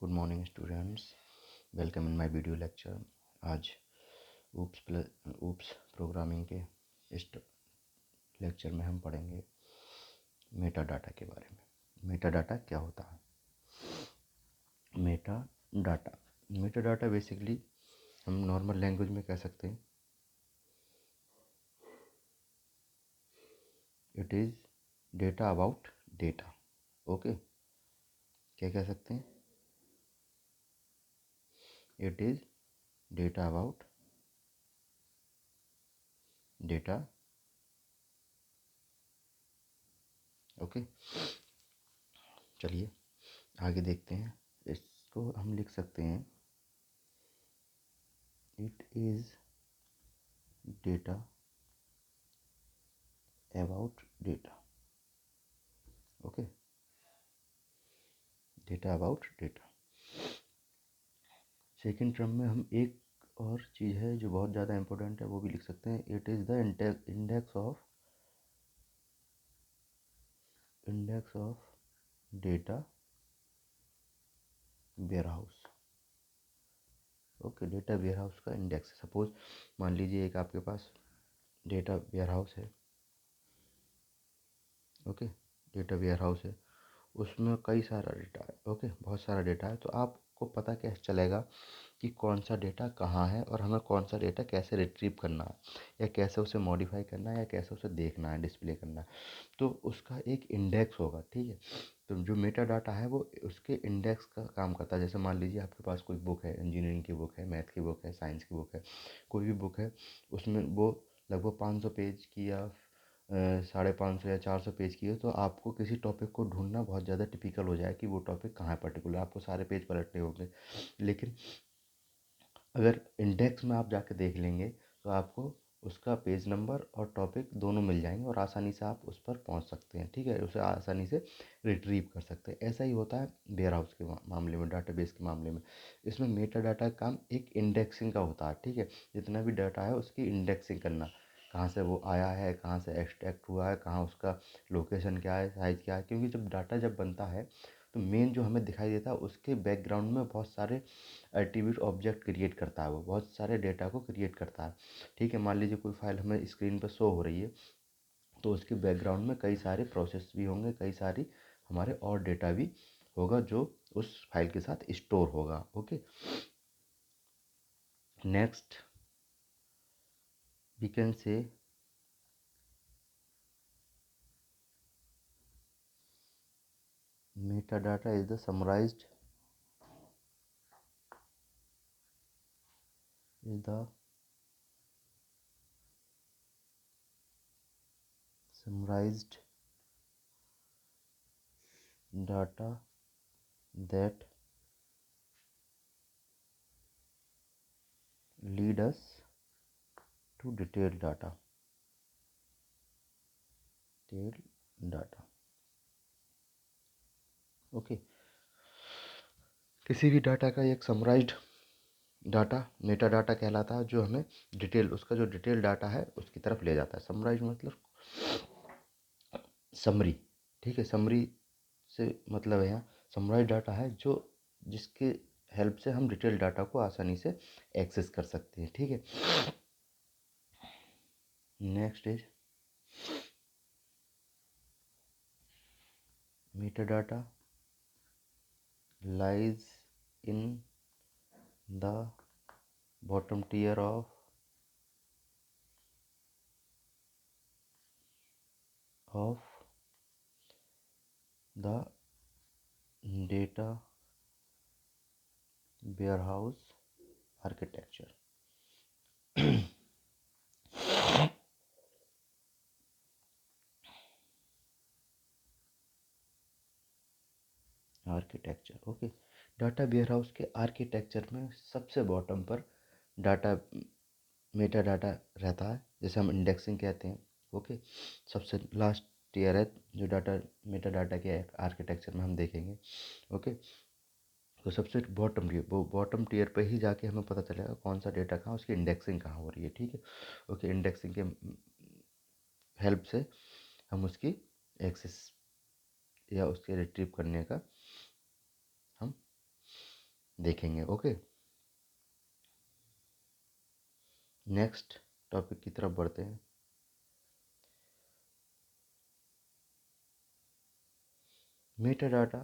Good morning students, welcome in my video lecture. आज oops programming के इस lecture में हम पढ़ेंगे मेटा डाटा के बारे में। मेटा डाटा क्या होता है? मेटा डाटा बेसिकली हम नॉर्मल लैंग्वेज में कह सकते हैं, it is data about data. Okay, क्या कह सकते हैं? It is data about data. Okay, चलिए आगे देखते हैं। इसको हम लिख सकते हैं, it is data about data. Okay, data about data. Second term में हम एक और चीज़ है जो बहुत ज़्यादा इम्पोर्टेंट है, वो भी लिख सकते हैं। It is the index of data warehouse. Okay, data warehouse का इंडेक्स। सपोज मान लीजिए एक आपके पास डेटा वेयरहाउस है। ओके, डेटा वेयरहाउस है, उसमें कई सारा डेटा है। ओके, बहुत सारा डेटा है, तो आपको पता कैसे चलेगा कि कौन सा डेटा कहाँ है और हमें कौन सा डेटा कैसे रिट्रीव करना है, या कैसे उसे मॉडिफाई करना है, या कैसे उसे देखना है, डिस्प्ले करना है। तो उसका एक इंडेक्स होगा, ठीक है। तो जो मेटा डाटा है वो उसके इंडेक्स का काम करता है। जैसे मान लीजिए आपके पास कोई बुक है, इंजीनियरिंग की बुक है, मैथ की बुक है, साइंस की बुक है, कोई भी बुक है, उसमें वो लगभग 500 पेज की या 550 या 400 पेज की है, तो आपको किसी टॉपिक को ढूंढना बहुत ज़्यादा टिपिकल हो जाए कि वो टॉपिक कहाँ है पर्टिकुलर। आपको सारे पेज पलटने होंगे, लेकिन अगर इंडेक्स में आप जाके देख लेंगे तो आपको उसका पेज नंबर और टॉपिक दोनों मिल जाएंगे और आसानी से आप उस पर पहुंच सकते हैं, ठीक है। उसे आसानी से रिट्रीव कर सकते हैं। ऐसा ही होता है वेयर हाउस के मामले में, डाटाबेस के मामले में। इसमें मेटा डाटा का काम एक इंडेक्सिंग का होता है, ठीक है। जितना भी डाटा है उसकी इंडेक्सिंग करना, कहाँ से वो आया है, कहाँ से एक्सट्रैक्ट हुआ है, कहाँ उसका लोकेशन क्या है, साइज़ क्या है। क्योंकि जब बनता है तो मेन जो हमें दिखाई देता है उसके बैकग्राउंड में बहुत सारे एट्रीब्यूट ऑब्जेक्ट क्रिएट करता है, वो बहुत सारे डेटा को क्रिएट करता है, ठीक है। मान लीजिए कोई फाइल हमें स्क्रीन पर शो हो रही है, तो उसके बैकग्राउंड में कई सारे प्रोसेस भी होंगे, कई सारी हमारे और डेटा भी होगा जो उस फाइल के साथ स्टोर होगा। Okay, next we can say metadata is the summarized is the summarized data that lead us to detailed data। Okay, किसी भी डाटा का एक समराइज्ड डाटा मेटा डाटा कहलाता है, जो हमें उसका जो डिटेल डाटा है उसकी तरफ ले जाता है। समराइज मतलब समरी, ठीक है। समरी से मतलब है यहाँ समराइज डाटा है जो जिसके हेल्प से हम डिटेल डाटा को आसानी से एक्सेस कर सकते हैं, ठीक है। Next is Meta data lies in the bottom tier of the data warehouse architecture। Architecture, okay. Data warehouse के आर्किटेक्चर में सबसे बॉटम पर डाटा मेटा डाटा रहता है, जैसे हम इंडेक्सिंग कहते हैं। ओके, सबसे लास्ट टीयर है जो डाटा मेटा डाटा के आर्किटेक्चर में हम देखेंगे। ओके, तो सबसे बॉटम टीयर पे ही जाके हमें पता चलेगा कौन सा डेटा कहाँ, उसकी इंडेक्सिंग कहाँ हो रही है, ठीक है। ओके, इंडेक्सिंग के हेल्प से हम उसकी एक्सेस या उसके रिट्रीव करने का हम देखेंगे। ओके, नेक्स्ट टॉपिक की तरफ बढ़ते हैं। मेटा डाटा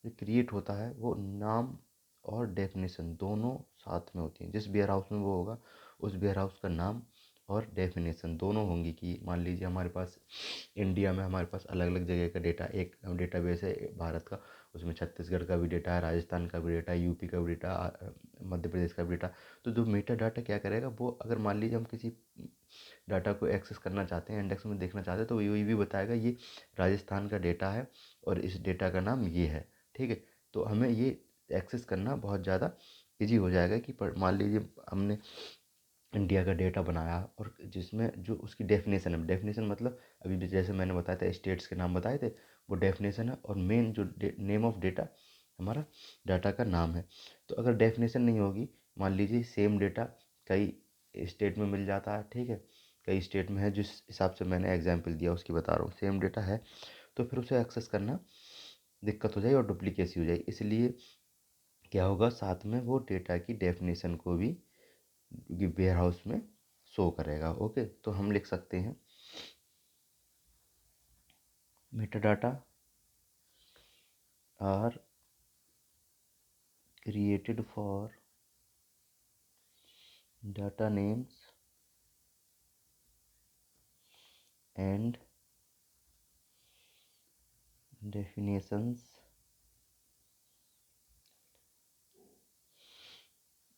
जो क्रिएट होता है वो नाम और डेफिनेशन दोनों साथ में होती हैं। जिस वेयर हाउस में वो होगा उस वेयर हाउस का नाम और डेफिनेशन दोनों होंगी। कि मान लीजिए हमारे पास इंडिया में हमारे पास अलग अलग जगह का डेटा, एक डेटाबेस है भारत का, उसमें छत्तीसगढ़ का भी डेटा है, राजस्थान का भी डेटा है, यूपी का भी डेटा, मध्य प्रदेश का भी डेटा। तो जो मेटा डाटा क्या करेगा, वो अगर मान लीजिए हम किसी डाटा को एक्सेस करना चाहते हैं, इंडेक्स में देखना चाहते हैं, तो ये भी बताएगा ये राजस्थान का डेटा है और इस डेटा का नाम ये है। ठीक है, तो हमें ये एक्सेस करना बहुत ज़्यादा इजी हो जाएगा। कि मान लीजिए हमने इंडिया का डेटा बनाया और जिसमें जो उसकी डेफिनेशन है, डेफिनेशन मतलब अभी भी जैसे मैंने बताया था स्टेट्स के नाम बताए थे, वो डेफिनेशन है। और मेन जो नेम ऑफ डेटा हमारा डाटा का नाम है। तो अगर डेफिनेशन नहीं होगी, मान लीजिए सेम डेटा कई स्टेट में मिल जाता है, ठीक है, कई स्टेट में है, जिस हिसाब से मैंने एग्जाम्पल दिया उसकी बता रहा हूँ, सेम डेटा है, तो फिर उसे एक्सेस करना दिक्कत हो जाएगी और डुप्लीकेसी हो जाएगी। इसलिए क्या होगा, साथ में वो डेटा की डेफिनेशन को भी वेयर हाउस में शो करेगा। ओके, तो हम लिख सकते हैं metadata are created for data names and definitions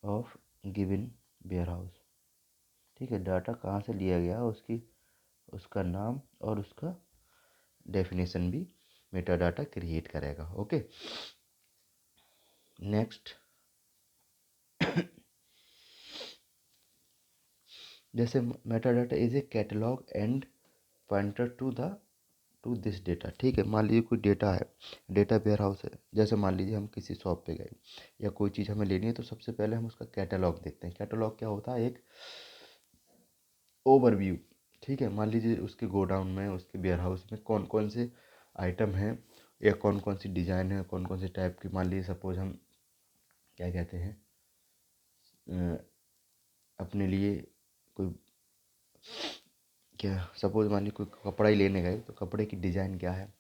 of given warehouse. ठीक है, डाटा कहाँ से लिया गया उसकी उसका नाम और उसका डेफिनेशन भी मेटाडाटा क्रिएट करेगा। ओके, नेक्स्ट जैसे metadata is a catalogue and pointer to this data. ठीक है, मान लीजिए कोई डेटा है, डेटा वेयर हाउस है। जैसे मान लीजिए हम किसी शॉप पे गए या कोई चीज़ हमें लेनी है, तो सबसे पहले हम उसका कैटलॉग देखते हैं। कैटलॉग क्या होता है, एक ओवरव्यू। ठीक है, मान लीजिए उसके गोडाउन में, उसके वेयर हाउस में कौन कौन से आइटम हैं या कौन कौन सी डिज़ाइन है, कौन कौन से टाइप की। मान लीजिए सपोज हम क्या कहते हैं, अपने लिए कोई, क्या सपोज मान लीजिए कोई कपड़ा ही लेने गए, तो कपड़े की डिज़ाइन क्या है,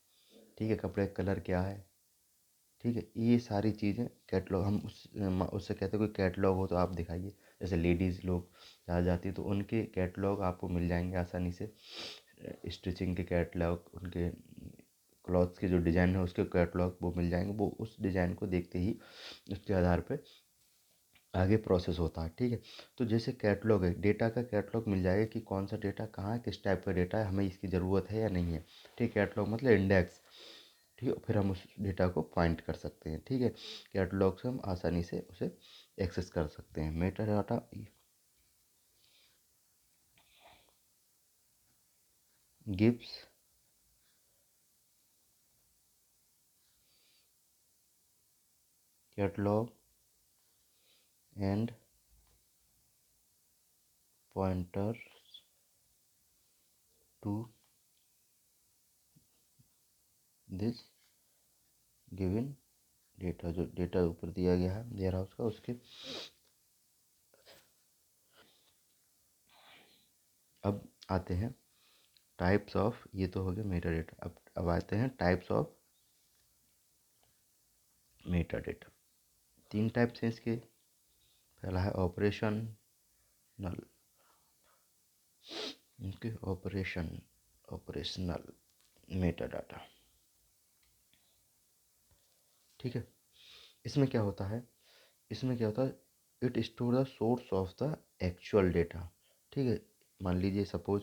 ठीक है, कपड़े का कलर क्या है। ठीक है, ये सारी चीज़ें कैटलॉग हम उससे कहते हैं। कोई कैटलॉग हो तो आप दिखाइए। जैसे लेडीज़ लोग जहाँ जाती है तो उनके कैटलॉग आपको मिल जाएंगे आसानी से। स्टिचिंग के कैटलॉग, उनके क्लॉथ्स के जो डिज़ाइन है उसके कैटलॉग वो मिल जाएंगे। वो उस डिज़ाइन को देखते ही उसके आधार पे आगे प्रोसेस होता है। ठीक है, तो जैसे कैटलॉग है, डेटा का कैटलॉग मिल जाएगा कि कौन सा डेटा कहाँ है, किस टाइप का डेटा है, हमें इसकी ज़रूरत है या नहीं है। ठीक, कैटलॉग मतलब इंडेक्स। ठीक है, फिर हम उस डेटा को पॉइंट कर सकते हैं। ठीक है, कैटलॉग से हम आसानी से उसे एक्सेस कर सकते हैं। Metadata gives catalogue and pointer to this given data. जो डेटा ऊपर दिया गया है वेयर हाउस का, उसके अब आते हैं टाइप्स ऑफ, ये तो हो गया मेटा डेटा। अब आते हैं टाइप्स ऑफ मेटा डेटा। तीन टाइप्स हैं इसके। पहला है operational. Okay, operational Meta data. ठीक है, इसमें क्या होता है, इसमें क्या होता है, it store the source of the actual data. ठीक है, मान लीजिए सपोज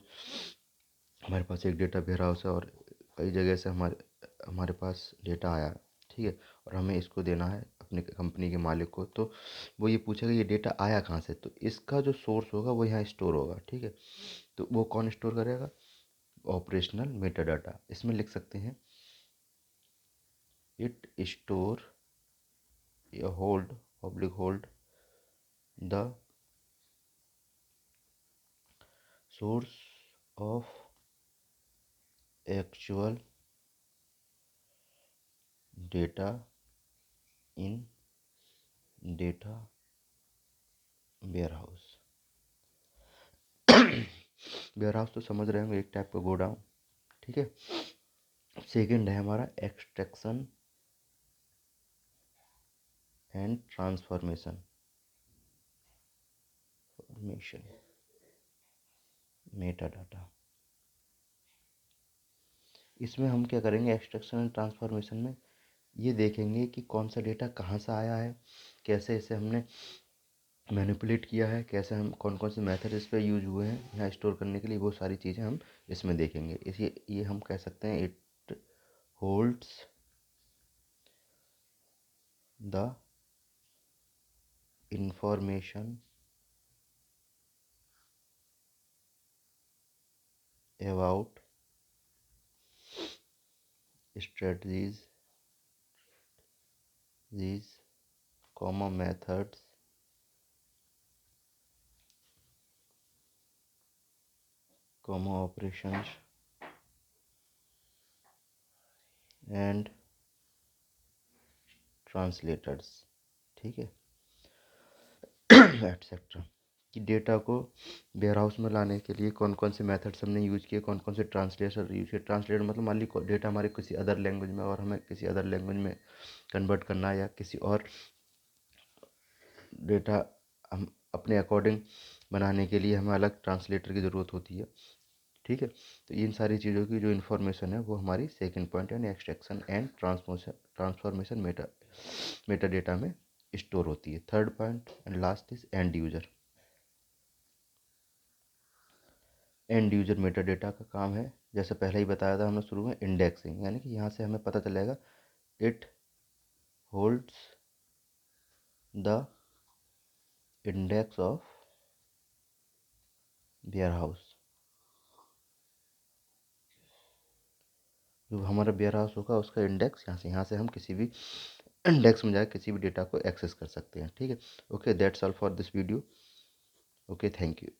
हमारे पास एक डेटा वेयर हाउस है और कई जगह से हमारे हमारे पास डेटा आया। ठीक है, और हमें इसको देना है अपनी कंपनी के मालिक को। तो वो ये पूछेगा ये डेटा आया कहाँ से, तो इसका जो सोर्स होगा वो यहाँ स्टोर होगा। ठीक है, तो वो कौन स्टोर करेगा, ऑपरेशनल मेटा डाटा। इसमें लिख सकते हैं इट स्टोर या hold, public hold the source of actual data in data warehouse. Warehouse तो समझ रहे होंगे, एक टाइप का गोडाउन, ठीक है। सेकंड है हमारा extraction and transformation Meta data. इसमें हम क्या करेंगे, एक्सट्रैक्शन एंड ट्रांसफॉर्मेशन में ये देखेंगे कि कौन सा डेटा कहाँ से आया है, कैसे इसे हमने मैनिपुलेट किया है, कैसे हम कौन कौन से मेथड इस पे यूज हुए हैं यहाँ स्टोर करने के लिए, वो सारी चीज़ें हम इसमें देखेंगे। इसी ये हम कह सकते हैं it holds the information about strategies, these common methods, common operations and translators, ठीक है, एटसेट्रा। कि डेटा को वेयर हाउस में लाने के लिए कौन कौन से मेथड्स हमने यूज किए, कौन कौन से ट्रांसलेटर यूज किए। ट्रांसलेटर मतलब मान ली डेटा हमारे किसी अदर लैंग्वेज में और हमें किसी अदर लैंग्वेज में कन्वर्ट करना है, या किसी और डेटा हम अपने अकॉर्डिंग बनाने के लिए हमें अलग ट्रांसलेटर की ज़रूरत होती है, ठीक है। तो इन सारी चीज़ों की जो इन्फॉर्मेशन है वो हमारी सेकंड पॉइंट यानी extraction and transformation Meta data में स्टोर होती है। Third point and last is and user. And user Meta data का काम है, जैसे पहले ही बताया था हमने शुरू में, इंडेक्सिंग, यानी कि यहाँ से हमें पता चलेगा it holds the index of warehouse. जो हमारा वेयर हाउस होगा उसका इंडेक्स यहाँ से हम किसी भी इंडेक्स में जाकर किसी भी डेटा को एक्सेस कर सकते हैं, ठीक है। Okay, that's all for this video. Okay, thank you.